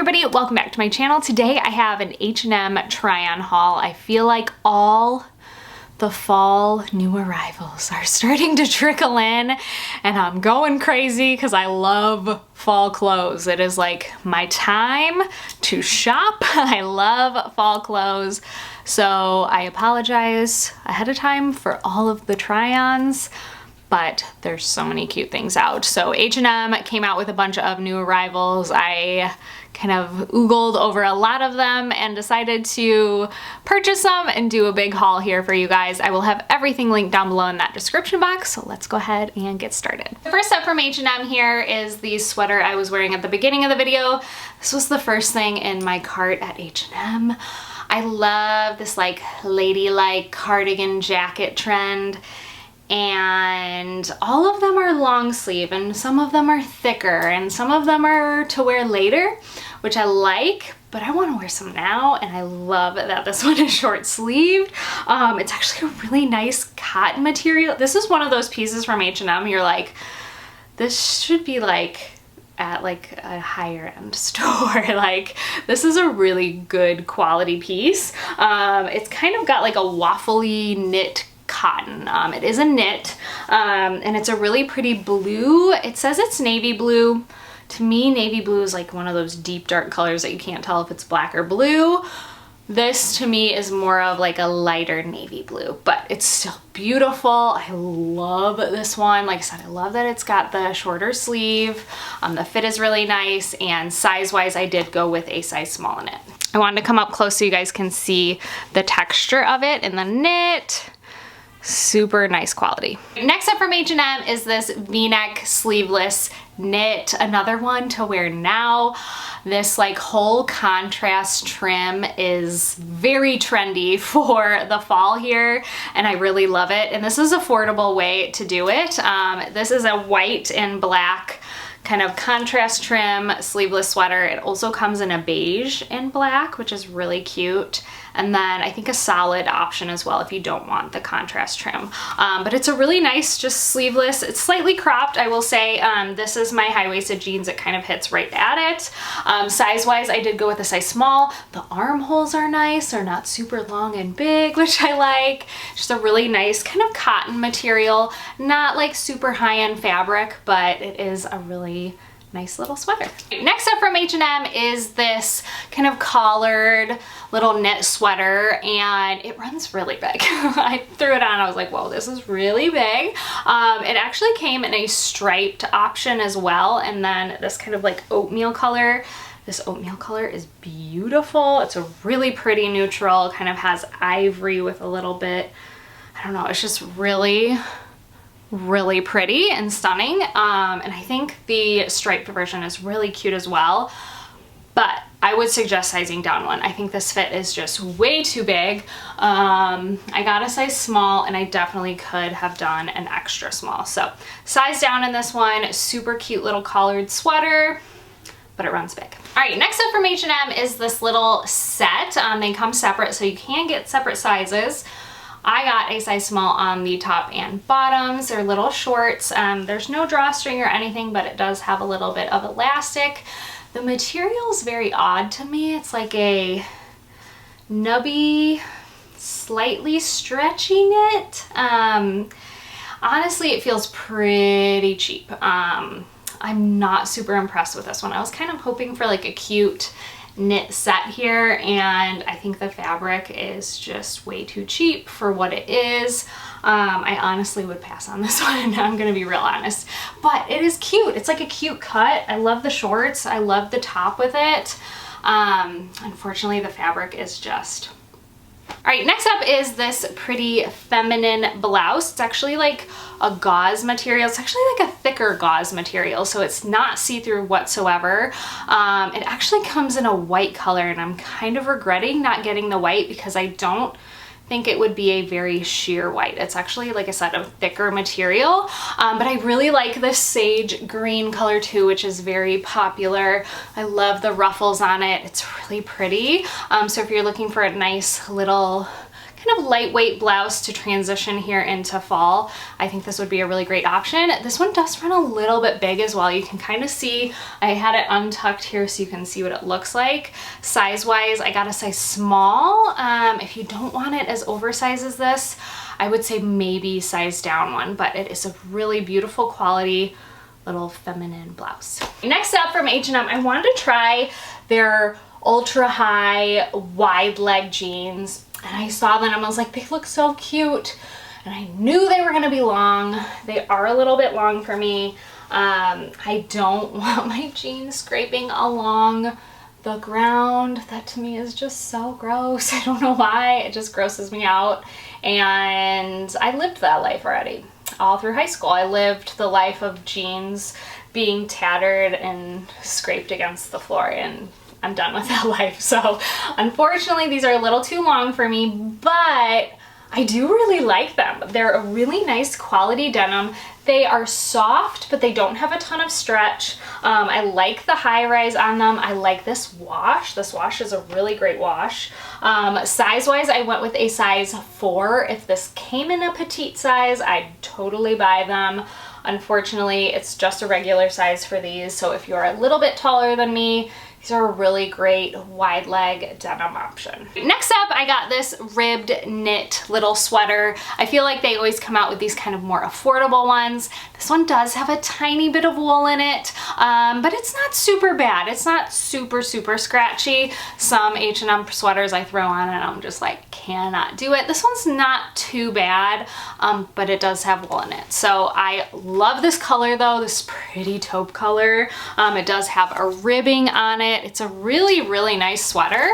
everybody, welcome back to my channel. Today I have an H&M Try-On haul. I feel like all the fall new arrivals are starting to trickle in and I'm going crazy because I love fall clothes. It is like my time to shop. I love fall clothes. So I apologize ahead of time for all of the try-ons, but there's so many cute things out. So H&M came out with a bunch of new arrivals. I kind of oogled over a lot of them and decided to purchase them and do a big haul here for you guys. I will have everything linked down below in that description box, so let's go ahead and get started. The first up from H&M here is the sweater I was wearing at the beginning of the video. This was the first thing in my cart at H&M. I love this like ladylike cardigan jacket trend, and all of them are long sleeve and some of them are thicker and some of them are to wear later, which I like, but I want to wear some now, and I love that this one is short sleeved. It's actually a really nice cotton material. This is one of those pieces from H&M you're like, this should be like at like a higher end store. Like, this is a really good quality piece. It's kind of got like a waffly knit cotton. It is a knit, and it's a really pretty blue. It says it's navy blue. To me, navy blue is like one of those deep dark colors that you can't tell if it's black or blue. This to me is more of like a lighter navy blue, but it's still beautiful. I love this one. Like I said, I love that it's got the shorter sleeve. The fit is really nice, and size-wise, I did go with a size small in it. I wanted to come up close so you guys can see the texture of it in the knit. Super nice quality. Next up from H&M is this V-neck sleeveless knit, another one to wear now. This like whole contrast trim is very trendy for the fall here, and I really love it. And this is an affordable way to do it. This is a white and black kind of contrast trim sleeveless sweater. It also comes in a beige and black, which is really cute. And then I think a solid option as well if you don't want the contrast trim. But it's a really nice, just sleeveless. It's slightly cropped, I will say. This is my high-waisted jeans. It kind of hits right at it. Size-wise, I did go with a size small. The armholes are nice. They're not super long and big, which I like. Just a really nice kind of cotton material. Not like super high-end fabric, but it is a really nice little sweater. Next up from H&M is this kind of collared little knit sweater, and it runs really big. I threw it on, I was like, whoa, this is really big. It actually came in a striped option as well, and then this kind of like oatmeal color. This oatmeal color is beautiful. It's a really pretty neutral, kind of has ivory with a little bit, I don't know, it's just really pretty and stunning. And I think the striped version is really cute as well, but I would suggest sizing down one. I think this fit is just way too big. I got a size small, and I definitely could have done an extra small. So size down in this one. Super cute little collared sweater, but it runs big. All right, next up from H&M is this little set. They come separate, so you can get separate sizes. I got a size small on the top and bottoms. They're little shorts. There's no drawstring or anything, but it does have a little bit of elastic. The material is very odd to me. It's like a nubby, slightly stretchy knit. Honestly, it feels pretty cheap. I'm not super impressed with this one. I was kind of hoping for like a cute knit set here, and I think the fabric is just way too cheap for what it is. I honestly would pass on this one. I'm gonna be real honest, but it is cute. It's like a cute cut. I love the shorts. I love the top with it. Unfortunately, the fabric is just... All right, next up is this pretty feminine blouse. It's actually like a gauze material. It's actually like a thicker gauze material, so it's not see-through whatsoever. It actually comes in a white color, and I'm kind of regretting not getting the white because I don't think it would be a very sheer white. It's actually, like I said, a thicker material, but I really like this sage green color too, which is very popular. I love the ruffles on it. It's really pretty. So if you're looking for a nice little kind of lightweight blouse to transition here into fall, I think this would be a really great option. This one does run a little bit big as well. You can kind of see, I had it untucked here so you can see what it looks like. Size-wise, I got a size small. If you don't want it as oversized as this, I would say maybe size down one, but it is a really beautiful quality little feminine blouse. Next up from H&M, I wanted to try their ultra high wide leg jeans, and I saw them and I was like, they look so cute, and I knew they were gonna be long. They are a little bit long for me. I don't want my jeans scraping along the ground. That to me is just so gross. I don't know why, it just grosses me out, and I lived that life already. All through high school, I lived the life of jeans being tattered and scraped against the floor, and I'm done with that life. So unfortunately, these are a little too long for me, but I do really like them. They're a really nice quality denim. They are soft, but they don't have a ton of stretch. I like the high rise on them. I like this wash. This wash is a really great wash. Size-wise, I went with a size 4. If this came in a petite size, I'd totally buy them. Unfortunately, it's just a regular size for these, so if you're a little bit taller than me, these are a really great wide leg denim option. Next up, I got this ribbed knit little sweater. I feel like they always come out with these kind of more affordable ones. This one does have a tiny bit of wool in it, but it's not super bad. It's not super scratchy. Some H&M sweaters I throw on and I'm just like, cannot do it. This one's not too bad, but it does have wool in it. So I love this color though, this pretty taupe color. It does have a ribbing on it. It's a really nice sweater.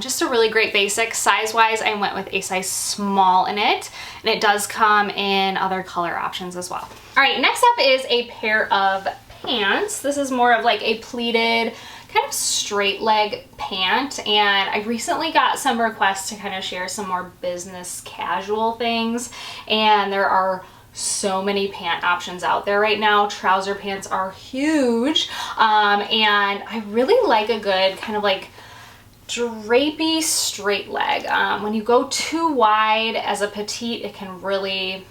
Just a really great basic. Size-wise, I went with a size small in it, and it does come in other color options as well. All right, next up is a pair of pants. This is more of like a pleated kind of straight leg pant, and I recently got some requests to kind of share some more business casual things, and there are so many pant options out there right now. Trouser pants are huge, and I really like a good kind of like drapey straight leg. When you go too wide as a petite, it can really,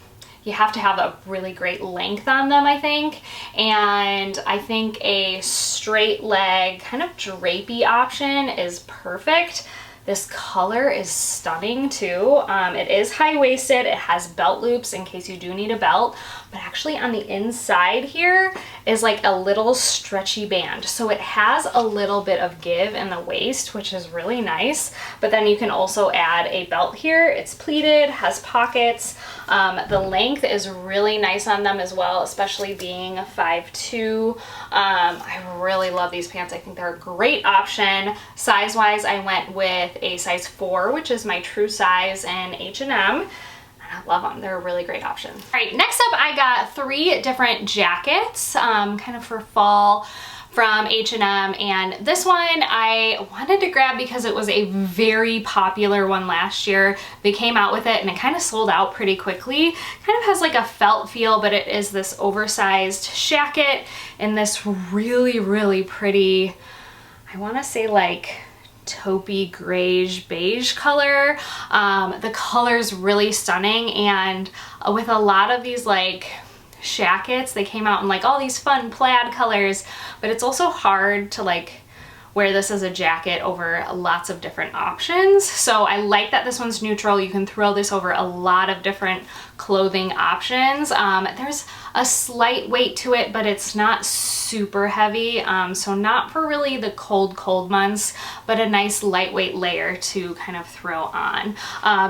you have to have a really great length on them, I think. And I think a straight leg kind of drapey option is perfect. This color is stunning too. It is high-waisted. It has belt loops in case you do need a belt, but actually on the inside here is like a little stretchy band. So it has a little bit of give in the waist, which is really nice, but then you can also add a belt here. It's pleated, has pockets. The length is really nice on them as well, especially being a 5'2". I really love these pants. I think they're a great option. Size-wise, I went with a size 4, which is my true size in H&M. I love them. They're a really great option. All right, next up I got 3 different jackets, kind of for fall from H&M, and this one I wanted to grab because it was a very popular one last year. They came out with it and it kind of sold out pretty quickly. Kind of has like a felt feel, but it is this oversized jacket in this really pretty, I want to say like taupey grayish beige color. The color's really stunning, and with a lot of these like jackets, they came out in like all these fun plaid colors, but it's also hard to like wear this as a jacket over lots of different options. So I like that this one's neutral. You can throw this over a lot of different clothing options. There's a slight weight to it, but it's not super heavy. So not for really the cold months, but a nice lightweight layer to kind of throw on.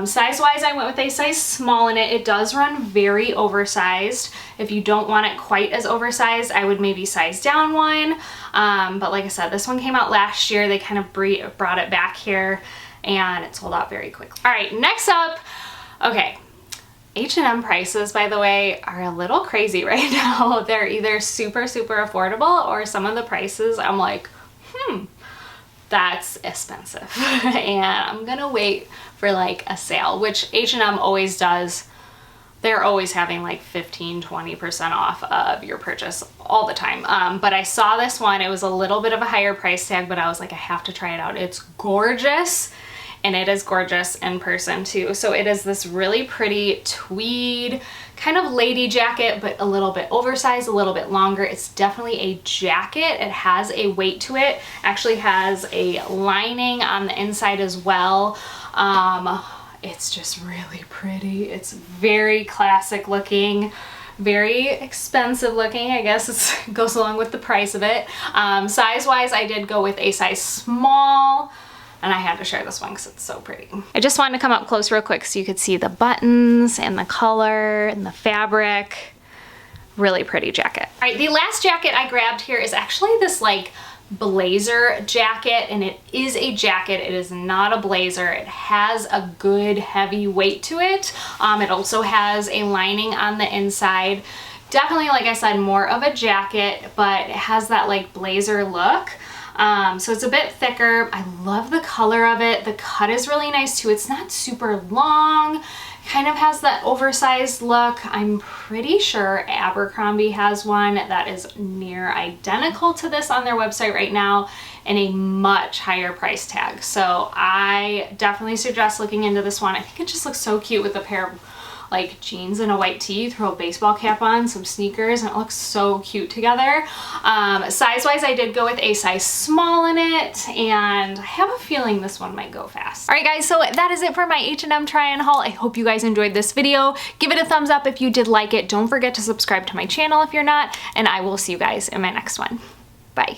Size-wise, I went with a size small in it. It does run very oversized. If you don't want it quite as oversized, I would maybe size down one. But like I said, this one came out last year. They kind of brought it back here, and it sold out very quickly. All right, next up, okay. H&M prices, by the way, are a little crazy right now. They're either super affordable, or some of the prices I'm like, that's expensive. And I'm gonna wait for like a sale, which H&M always does. They're always having like 15–20% off of your purchase all the time. But I saw this one, it was a little bit of a higher price tag, but I was like, I have to try it out. It's gorgeous. and it is gorgeous in person too. So it is this really pretty tweed kind of lady jacket, but a little bit oversized, a little bit longer. It's definitely a jacket. It has a weight to it. Actually has a lining on the inside as well. It's just really pretty. It's very classic looking, very expensive looking. I guess it goes along with the price of it. Size wise, I did go with a size small, and I had to share this one because it's so pretty. I just wanted to come up close real quick so you could see the buttons and the color and the fabric. Really pretty jacket. All right, the last jacket I grabbed here is actually this like blazer jacket, and it is a jacket. It is not a blazer. It has a good heavy weight to it. It also has a lining on the inside. Definitely, like I said, more of a jacket, but it has that like blazer look. So it's a bit thicker. I love the color of it. The cut is really nice too. It's not super long. Kind of has that oversized look. I'm pretty sure Abercrombie has one that is near identical to this on their website right now and a much higher price tag. So I definitely suggest looking into this one. I think it just looks so cute with a pair of like jeans and a white tee, throw a baseball cap on, some sneakers, and it looks so cute together. Size wise, I did go with a size small in it, and I have a feeling this one might go fast. All right guys, so that is it for my H&M try-on haul. I hope you guys enjoyed this video. Give it a thumbs up if you did like it. Don't forget to subscribe to my channel if you're not, and I will see you guys in my next one. Bye.